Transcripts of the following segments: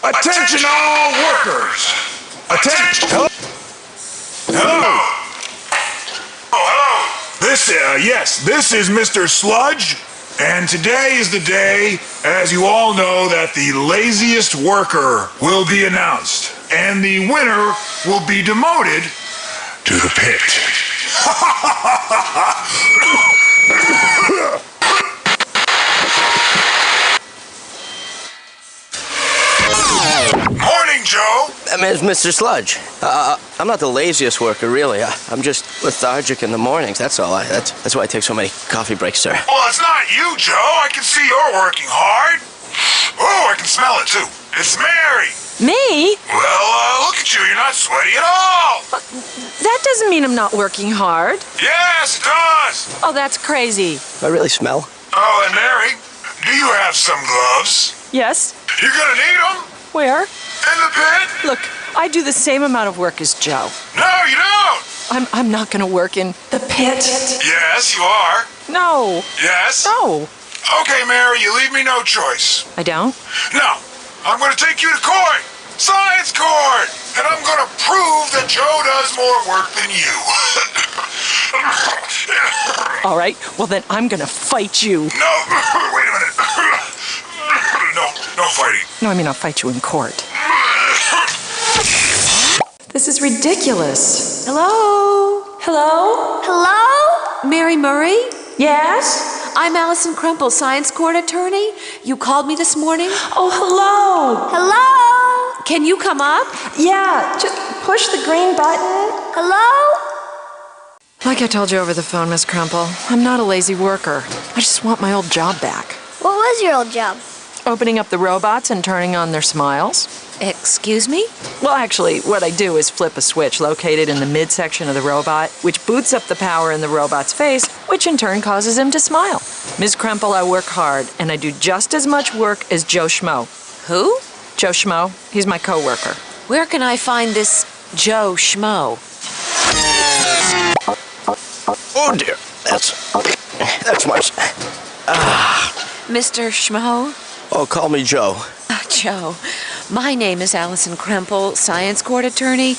Attention all workers! Attention! Hello? Hello? Oh, hello! This is Mr. Sludge, and today is the day, as you all know, that the laziest worker will be announced, and the winner will be demoted to the pit. Morning, Joe. Mr. Sludge, I'm not the laziest worker, really. I'm just lethargic in the mornings, that's all. That's why I take so many coffee breaks, sir. Well, it's not you, Joe. I can see you're working hard. Oh, I can smell it, too. It's Mary. Me? Well, look at you. You're not sweaty at all. That doesn't mean I'm not working hard. Yes, it does. Oh, that's crazy. Do I really smell? Oh, and Mary, do you have some gloves? Yes? You're gonna need them. Where? In the pit. Look, I do the same amount of work as Joe. No, you don't. I'm not gonna work in the pit. Yes, you are. No. Yes? No. Okay, Mary, you leave me no choice. I don't? No, I'm gonna take you to court. Science court. And I'm gonna prove that Joe does more work than you. All right, well then I'm gonna fight you. No, wait a minute. No fighting. No, I mean I'll fight you in court. This is ridiculous. Hello? Hello? Hello? Mary Murray? Yes? I'm Allison Krempel, Science Court attorney. You called me this morning? Oh, hello. Hello? Can you come up? Yeah, just push the green button. Hello? Like I told you over the phone, Miss Krempel, I'm not a lazy worker. I just want my old job back. What was your old job? Opening up the robots and turning on their smiles. Excuse me? Well, actually, what I do is flip a switch located in the midsection of the robot, which boots up the power in the robot's face, which in turn causes him to smile. Ms. Krempel, I work hard, and I do just as much work as Joe Schmo. Who? Joe Schmo. He's my coworker. Where can I find this Joe Schmo? Oh, dear. That's much. Mr. Schmo? Oh, call me Joe. Joe, my name is Allison Krempel, Science Court attorney.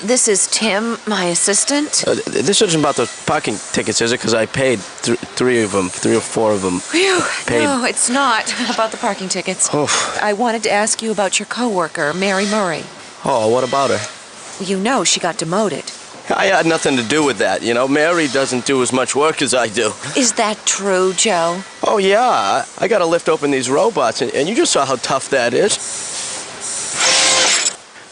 This is Tim, my assistant. This isn't about the parking tickets, is it? Because I paid three or four of them. Phew. Paid. No, it's not about the parking tickets. Oh. I wanted to ask you about your coworker, Mary Murray. Oh, what about her? You know she got demoted. I had nothing to do with that, you know. Mary doesn't do as much work as I do. Is that true, Joe? Oh, yeah. I got to lift open these robots, and you just saw how tough that is.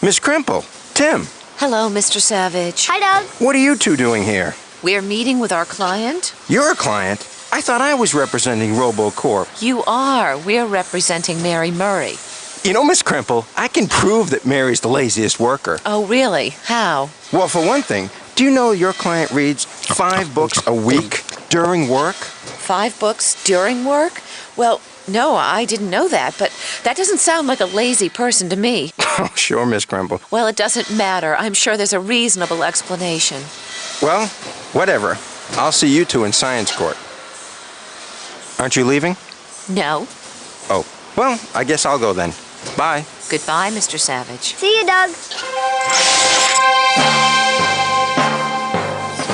Miss Krempel, Tim, Hello, Mr. Savage. Hi, Doug. what are you two doing here? We're meeting with our client. You're a client? I thought I was representing RoboCorp. You are. We're representing Mary Murray. You know, Miss Krempel, I can prove that Mary's the laziest worker. Oh, really? How? Well, for one thing, do you know your client reads 5 books a week during work? 5 books during work? Well, no, I didn't know that, but that doesn't sound like a lazy person to me. Oh, sure, Miss Krempel. Well, it doesn't matter. I'm sure there's a reasonable explanation. Well, whatever. I'll see you two in Science Court. Aren't you leaving? No. Oh, well, I guess I'll go then. Bye. Goodbye, Mr. Savage. See you, Doug.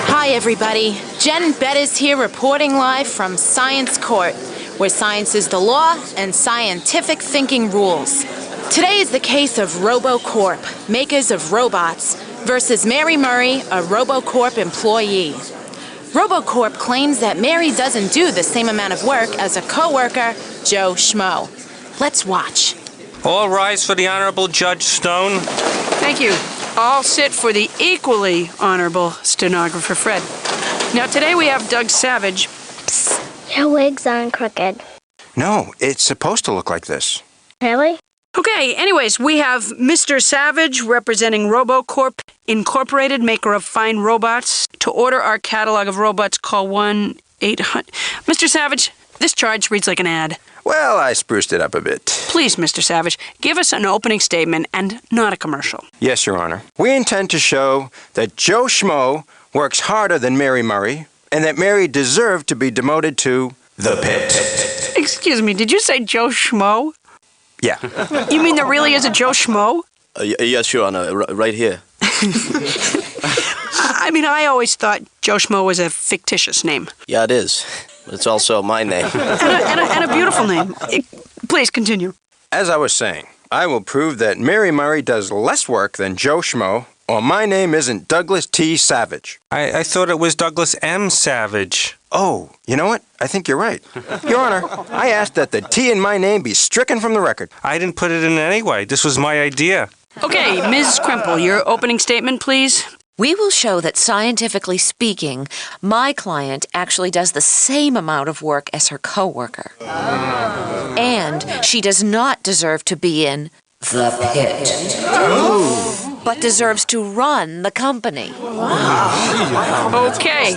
Hi, everybody. Jen Bettis here reporting live from Science Court, where science is the law and scientific thinking rules. Today is the case of RoboCorp, makers of robots, versus Mary Murray, a RoboCorp employee. RoboCorp claims that Mary doesn't do the same amount of work as a coworker, Joe Schmo. Let's watch. All rise for the Honorable Judge Stone. Thank you. All sit for the equally honorable stenographer Fred. Now today we have Doug Savage. Psst, your wig's on crooked. No, it's supposed to look like this. Really? Okay, anyways, we have Mr. Savage representing RoboCorp Incorporated, maker of fine robots. To order our catalog of robots, call 1-800... Mr. Savage, this charge reads like an ad. Well, I spruced it up a bit. Please, Mr. Savage, give us an opening statement and not a commercial. Yes, Your Honor. We intend to show that Joe Schmo works harder than Mary Murray, and that Mary deserved to be demoted to the pit. Excuse me, did you say Joe Schmo? Yeah. You mean there really is a Joe Schmo? Yes, Your Honor, right here. I mean, I always thought Joe Schmo was a fictitious name. Yeah, it is. But it's also my name. And a beautiful name. Please continue. As I was saying, I will prove that Mary Murray does less work than Joe Schmo, or my name isn't Douglas T. Savage. I thought it was Douglas M. Savage. Oh, you know what? I think you're right. Your Honor, I asked that the T in my name be stricken from the record. I didn't put it in any way. This was my idea. Okay, Ms. Krempel, your opening statement, please. We will show that scientifically speaking, my client actually does the same amount of work as her coworker. And she does not deserve to be in the pit, but deserves to run the company. Okay.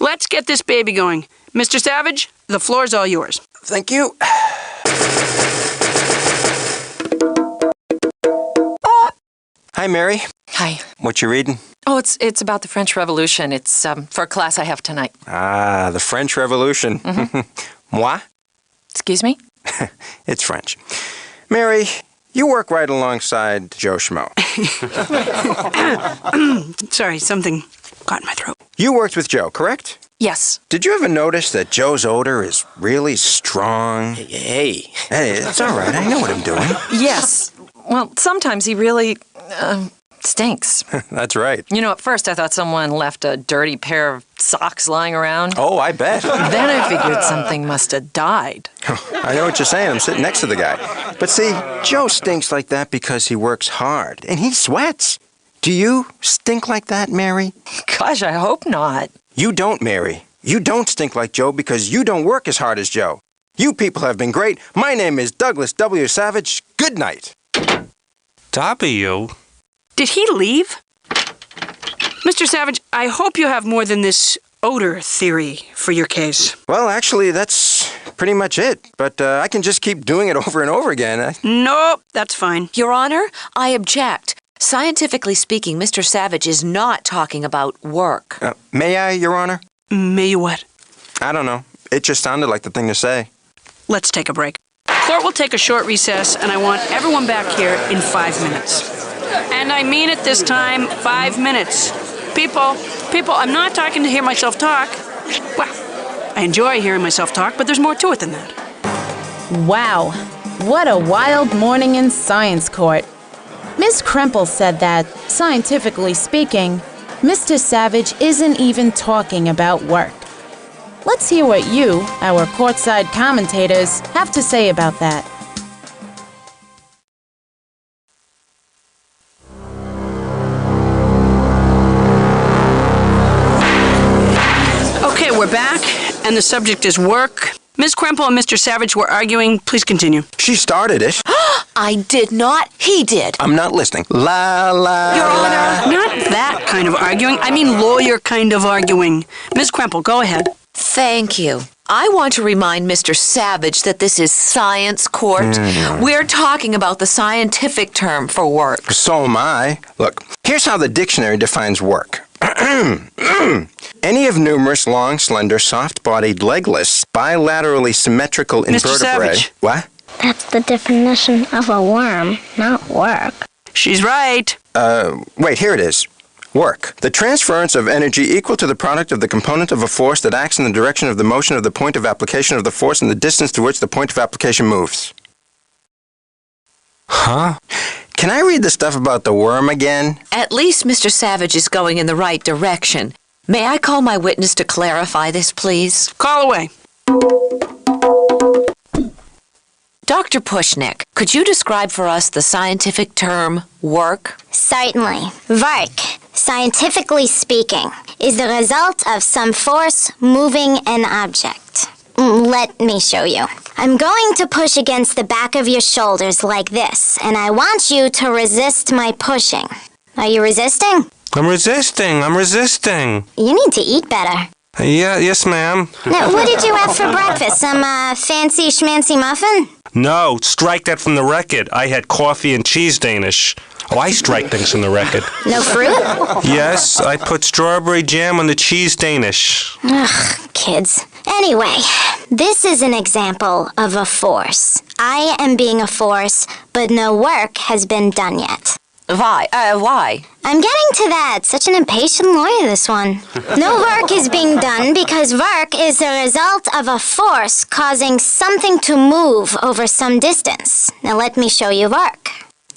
Let's get this baby going. Mr. Savage, the floor's all yours. Thank you. Hi, Mary. Hi. What you reading? Oh, it's about the French Revolution. It's for a class I have tonight. Ah, the French Revolution. Moi? Excuse me? It's French. Mary, you work right alongside Joe Schmo. Sorry, something got in my throat. You worked with Joe, correct? Yes. Did you ever notice that Joe's odor is really strong? Hey. Hey, it's all right. I know what I'm doing. Yes. Well, sometimes he really stinks. That's right. You know, at first I thought someone left a dirty pair of socks lying around. Oh, I bet. Then I figured something must have died. I know what you're saying. I'm sitting next to the guy. But see, Joe stinks like that because he works hard and he sweats. Do you stink like that, Mary? Gosh, I hope not. You don't, Mary. You don't stink like Joe because you don't work as hard as Joe. You people have been great. My name is Douglas W. Savage. Good night. W? Did he leave? Mr. Savage, I hope you have more than this odor theory for your case. Well, actually, that's pretty much it. But I can just keep doing it over and over again. Nope, that's fine. Your Honor, I object. Scientifically speaking, Mr. Savage is not talking about work. May I, Your Honor? May you what? I don't know. It just sounded like the thing to say. Let's take a break. Court will take a short recess, and I want everyone back here in 5 minutes. And I mean it this time, 5 minutes. People, I'm not talking to hear myself talk. Well, I enjoy hearing myself talk, but there's more to it than that. Wow, what a wild morning in science court. Ms. Krempel said that, scientifically speaking, Mr. Savage isn't even talking about work. Let's hear what you, our courtside commentators, have to say about that. Okay, we're back, and the subject is work. Ms. Krempel and Mr. Savage were arguing. Please continue. She started it. I did not. He did. I'm not listening. La, la, Your la. Honor, not that kind of arguing. I mean lawyer kind of arguing. Ms. Krempel, go ahead. Thank you. I want to remind Mr. Savage that this is science court. We're talking about the scientific term for work. So am I. Look, here's how the dictionary defines work. Any of numerous long, slender, soft-bodied, legless, bilaterally symmetrical Mr. invertebrate. Savage. What? That's the definition of a worm, not work. She's right. Wait, here it is. Work. The transference of energy equal to the product of the component of a force that acts in the direction of the motion of the point of application of the force and the distance to which the point of application moves. Huh? Can I read the stuff about the worm again? At least Mr. Savage is going in the right direction. May I call my witness to clarify this, please? Call away. Dr. Pushnik, could you describe for us the scientific term work? Certainly. Work, scientifically speaking, is the result of some force moving an object. Let me show you. I'm going to push against the back of your shoulders like this, and I want you to resist my pushing. Are you resisting? I'm resisting. You need to eat better. Yes, ma'am. Now, what did you have for breakfast? Some fancy schmancy muffin? No, strike that from the record. I had coffee and cheese Danish. Oh, I strike things from the record. No fruit? Yes, I put strawberry jam on the cheese Danish. Ugh, kids. Anyway, this is an example of a force. I am being a force, but no work has been done yet. Why? I'm getting to that. Such an impatient lawyer, this one. No work is being done because work is the result of a force causing something to move over some distance. Now let me show you work.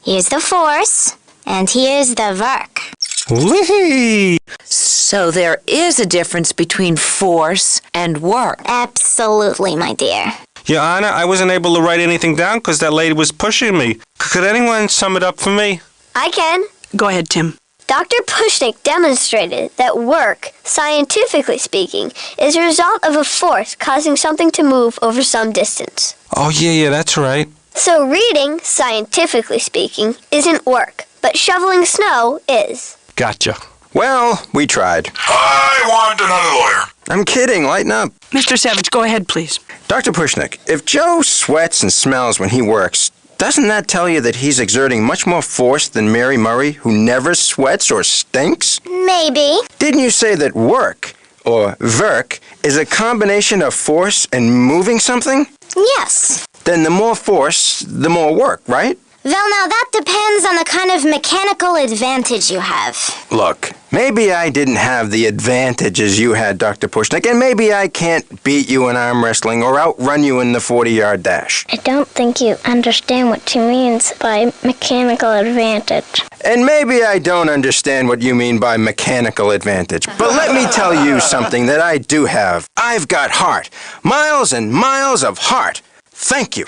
Here's the force, and here's the work. Whee! So there is a difference between force and work. Absolutely, my dear. Your Honor, I wasn't able to write anything down because that lady was pushing me. Could anyone sum it up for me? I can. Go ahead, Tim. Dr. Pushnik demonstrated that work, scientifically speaking, is a result of a force causing something to move over some distance. Oh, yeah, that's right. So reading, scientifically speaking, isn't work, but shoveling snow is. Gotcha. Well, we tried. I want another lawyer. I'm kidding. Lighten up. Mr. Savage, go ahead, please. Dr. Pushnik, if Joe sweats and smells when he works, doesn't that tell you that he's exerting much more force than Mary Murray, who never sweats or stinks? Maybe. Didn't you say that work, or werk, is a combination of force and moving something? Yes. Then the more force, the more work, right? Well, now that depends on the kind of mechanical advantage you have. Look, maybe I didn't have the advantages you had, Dr. Pushnik, and maybe I can't beat you in arm wrestling or outrun you in the 40-yard dash. I don't think you understand what she means by mechanical advantage. And maybe I don't understand what you mean by mechanical advantage, but let me tell you something that I do have. I've got heart. Miles and miles of heart. Thank you.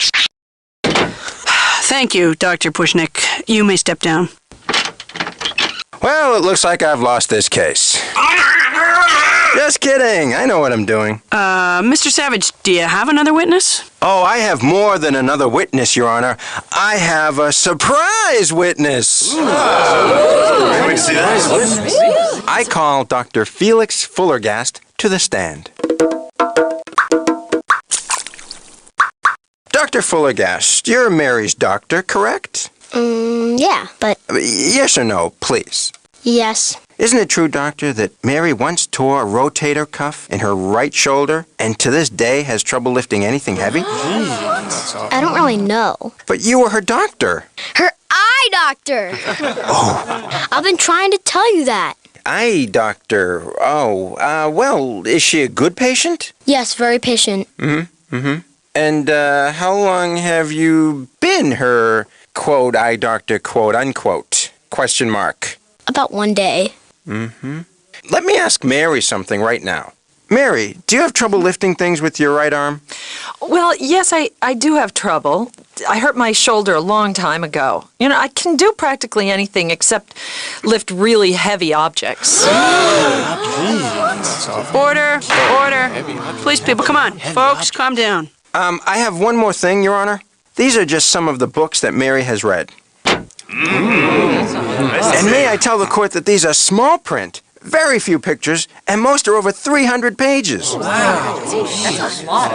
Thank you, Dr. Pushnik. You may step down. Well, it looks like I've lost this case. Just kidding. I know what I'm doing. Mr. Savage, do you have another witness? Oh, I have more than another witness, Your Honor. I have a surprise witness. I call Dr. Felix Fullergast to the stand. Dr. Fullergast, you're Mary's doctor, correct? Yeah, but Yes or no, please? yes. Isn't it true, doctor, that Mary once tore a rotator cuff in her right shoulder and to this day has trouble lifting anything heavy? I don't really know. But you were her doctor. Her eye doctor! Oh, I've been trying to tell you that. eye doctor. Oh, well, is she a good patient? Yes, very patient. And how long have you been her, quote, eye doctor, quote, unquote, question mark? About one day. Let me ask Mary something right now. Mary, do you have trouble lifting things with your right arm? Well, yes, I do have trouble. I hurt my shoulder a long time ago. You know, I can do practically anything except lift really heavy objects. Order. Please, people, come on. Folks, calm down. I have one more thing, Your Honor. These are just some of the books that Mary has read. And may I tell the court that these are small print, very few pictures, and most are over 300 pages. Wow. That's a lot.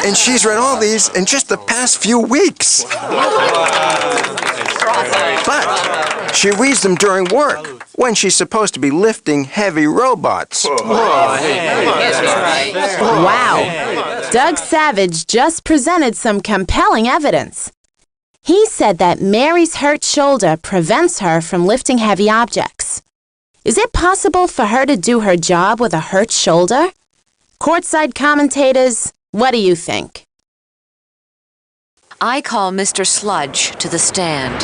And she's read all these in just the past few weeks. But she reads them during work, when she's supposed to be lifting heavy robots. Wow. Doug Savage just presented some compelling evidence. He said that Mary's hurt shoulder prevents her from lifting heavy objects. Is it possible for her to do her job with a hurt shoulder? Courtside commentators, what do you think? I call Mr. Sludge to the stand.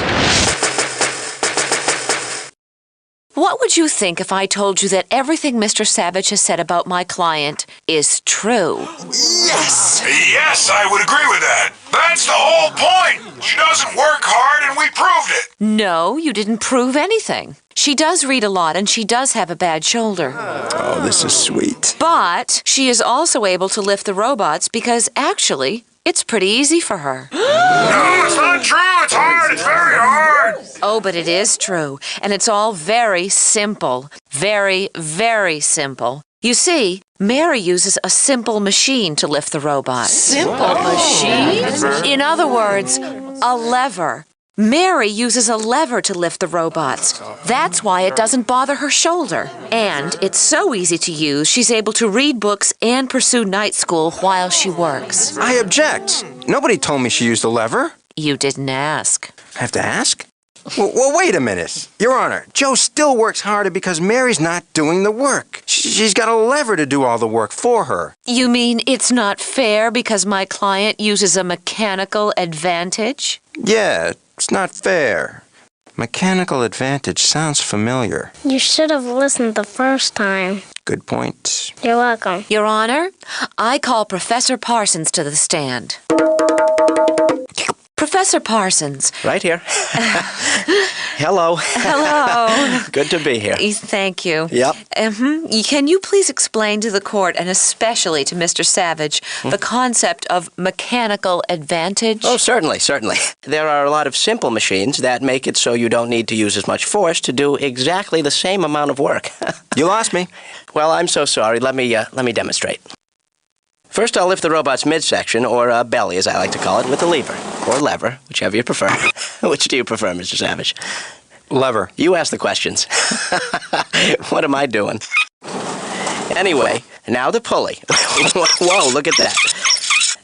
What would you think if I told you that everything Mr. Savage has said about my client is true? Yes! Yes, I would agree with that. That's the whole point. She doesn't work hard and we proved it. No, you didn't prove anything. She does read a lot and she does have a bad shoulder. Oh, this is sweet. But she is also able to lift the robots because actually, it's pretty easy for her. No, it's not true. It's hard. It's very hard. Oh, but it is true. And it's all very simple. Very, very simple. You see, Mary uses a simple machine to lift the robot. Simple machine? In other words, a lever. Mary uses a lever to lift the robots. That's why it doesn't bother her shoulder. And it's so easy to use, she's able to read books and pursue night school while she works. I object. Nobody told me she used a lever. You didn't ask. I have to ask? Well, wait a minute. Your Honor, Joe still works harder because Mary's not doing the work. She's got a lever to do all the work for her. You mean it's not fair because my client uses a mechanical advantage? Yeah, it's not fair. Mechanical advantage sounds familiar. You should have listened the first time. Good point. You're welcome. Your Honor, I call Professor Parsons to the stand. Professor Parsons. Right here. Hello. Hello. Good to be here. Thank you. Yep. Can you please explain to the court, and especially to Mr. Savage, the concept of mechanical advantage? Oh, certainly. There are a lot of simple machines that make it so you don't need to use as much force to do exactly the same amount of work. You lost me. Well, I'm so sorry. Let me demonstrate. First, I'll lift the robot's midsection, or belly, as I like to call it, with a lever. Or lever, whichever you prefer. Which do you prefer, Mr. Savage? Lever. You ask the questions. What am I doing? Anyway, now the pulley. Whoa, look at that.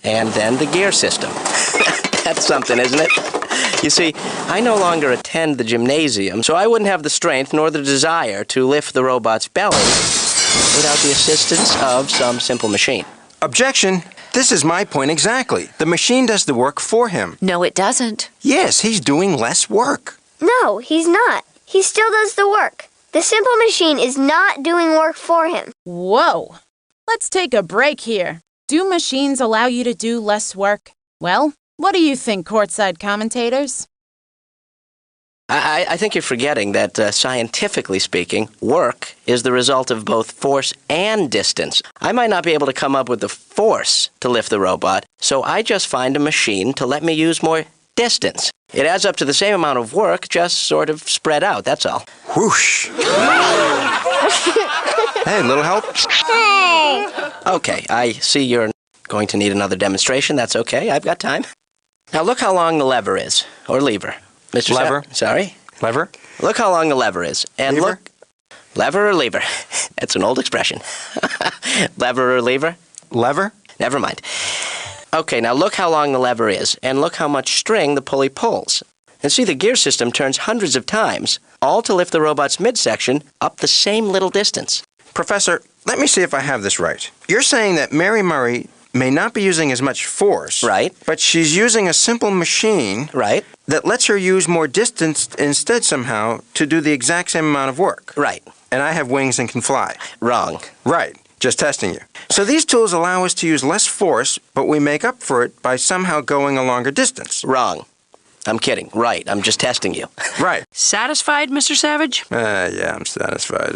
And then the gear system. That's something, isn't it? You see, I no longer attend the gymnasium, so I wouldn't have the strength nor the desire to lift the robot's belly without the assistance of some simple machine. Objection. This is my point exactly. The machine does the work for him. No, it doesn't. Yes, he's doing less work. No, he's not. He still does the work. The simple machine is not doing work for him. Whoa! Let's take a break here. Do machines allow you to do less work? Well, what do you think, courtside commentators? I think you're forgetting that, scientifically speaking, work is the result of both force and distance. I might not be able to come up with the force to lift the robot, so I just find a machine to let me use more distance. It adds up to the same amount of work, just sort of spread out, that's all. Whoosh! Hey, little help? Hey! Okay, I see you're going to need another demonstration. That's okay, I've got time. Now look how long the lever is, or lever. Mr. Lever. Sorry? Lever? Look how long the lever is. And Lever? look... Lever or lever? That's an old expression. Lever or lever? Lever? Never mind. Okay, now look how long the lever is, and look how much string the pulley pulls. And see, the gear system turns hundreds of times, all to lift the robot's midsection up the same little distance. Professor, let me see if I have this right. You're saying that Mary Murray may not be using as much force. Right. But she's using a simple machine. Right. That lets her use more distance instead somehow to do the exact same amount of work. Right. And I have wings and can fly. Wrong. Right. Just testing you. So these tools allow us to use less force, but we make up for it by somehow going a longer distance. Wrong. I'm kidding. Right. I'm just testing you. Right. Satisfied, Mr. Savage? Yeah, I'm satisfied.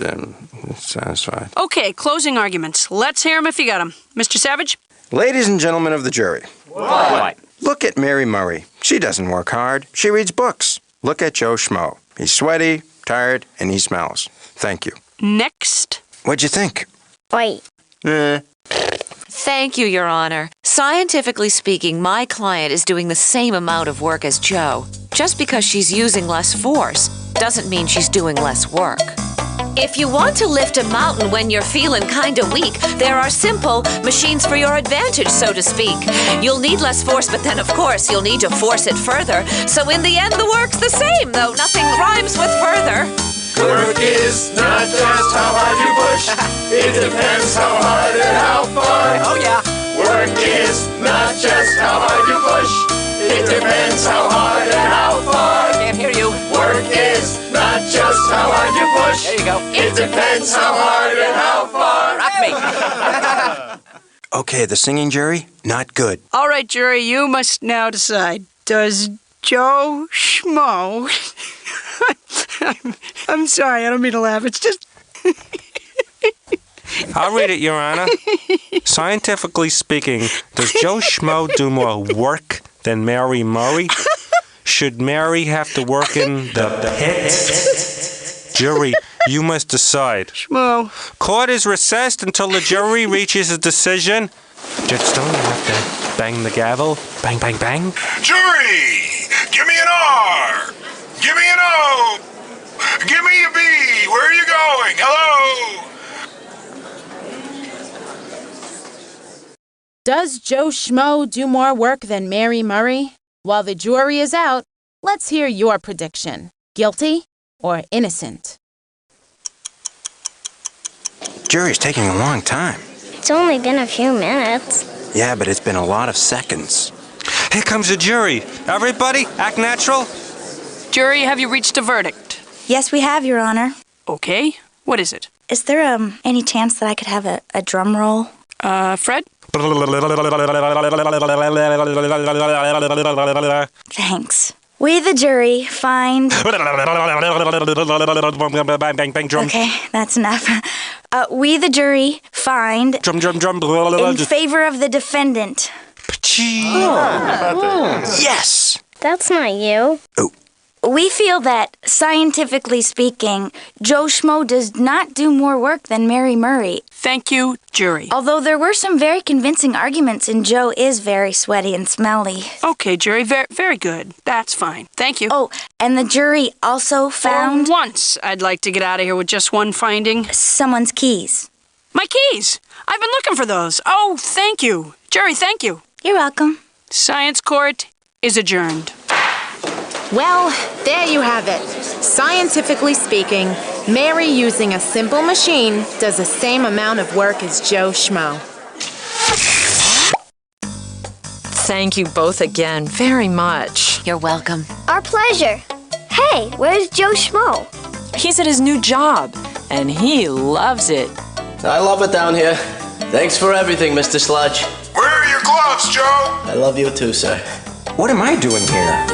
Satisfied. Okay, closing arguments. Let's hear 'em if you got 'em. Mr. Savage? Ladies and gentlemen of the jury. What? Look at Mary Murray. She doesn't work hard. She reads books. Look at Joe Schmo. He's sweaty, tired, and he smells. Thank you. Next. What'd you think? Wait. Thank you, Your Honor. Scientifically speaking, my client is doing the same amount of work as Joe. Just because she's using less force doesn't mean she's doing less work. If you want to lift a mountain when you're feeling kinda weak, there are simple machines for your advantage, so to speak. You'll need less force, but then, of course, you'll need to force it further. So in the end, the work's the same, though nothing rhymes with further. Work is not just how hard you push. It depends how hard and how far. Oh, yeah. Work is not just how hard you push. It depends how hard and how far. Can't hear you. Work is not just how hard you push. There you go. It depends how hard and how far. Rock me. Okay, the singing jury, not good. All right, jury, you must now decide. Does Joe Schmo... I'm sorry, I don't mean to laugh. It's just... I'll read it, Your Honor. Scientifically speaking, does Joe Schmo do more work than Mary Murray? Should Mary have to work in the pit? Jury, you must decide. Schmo. Court is recessed until the jury reaches a decision. Judge Stone, you have to bang the gavel. Bang, bang, bang. Jury! Give me an R! Give me an O! Give me a B! Where are you going? Hello? Does Joe Schmo do more work than Mary Murray? While the jury is out, let's hear your prediction. Guilty or innocent? Jury's taking a long time. It's only been a few minutes. Yeah, but it's been a lot of seconds. Here comes the jury. Everybody, act natural. Jury, have you reached a verdict? Yes, we have, Your Honor. Okay. What is it? Is there any chance that I could have a drum roll? Fred? Thanks. We, the jury, find... Bang, bang, drum. Okay, that's enough. We, the jury, find... Drum. In favor of the defendant. Yes! That's not you. We feel that, scientifically speaking, Joe Schmo does not do more work than Mary Murray. Thank you, jury. Although there were some very convincing arguments, and Joe is very sweaty and smelly. Okay, jury, very good. That's fine. Thank you. Oh, and the jury also found... For once, I'd like to get out of here with just one finding. Someone's keys. My keys! I've been looking for those. Oh, thank you. Jury, thank you. You're welcome. Science court is adjourned. Well, there you have it. Scientifically speaking, Mary using a simple machine does the same amount of work as Joe Schmo. Thank you both again very much. You're welcome. Our pleasure. Hey, where's Joe Schmo? He's at his new job, and he loves it. I love it down here. Thanks for everything, Mr. Sludge. Where are your gloves, Joe? I love you too, sir. What am I doing here?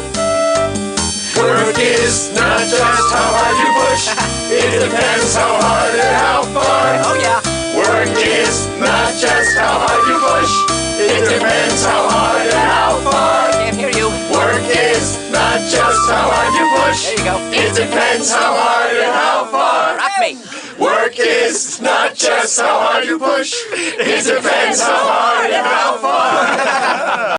Work is not just how hard you push. It depends how hard and how far. Oh, yeah. Work is not just how hard you push. It depends how hard and how far. Can't hear you. Work is not just how hard you push. There you go. It depends how hard and how far. Rock me. Work is not just how hard you push. It depends how hard and how far.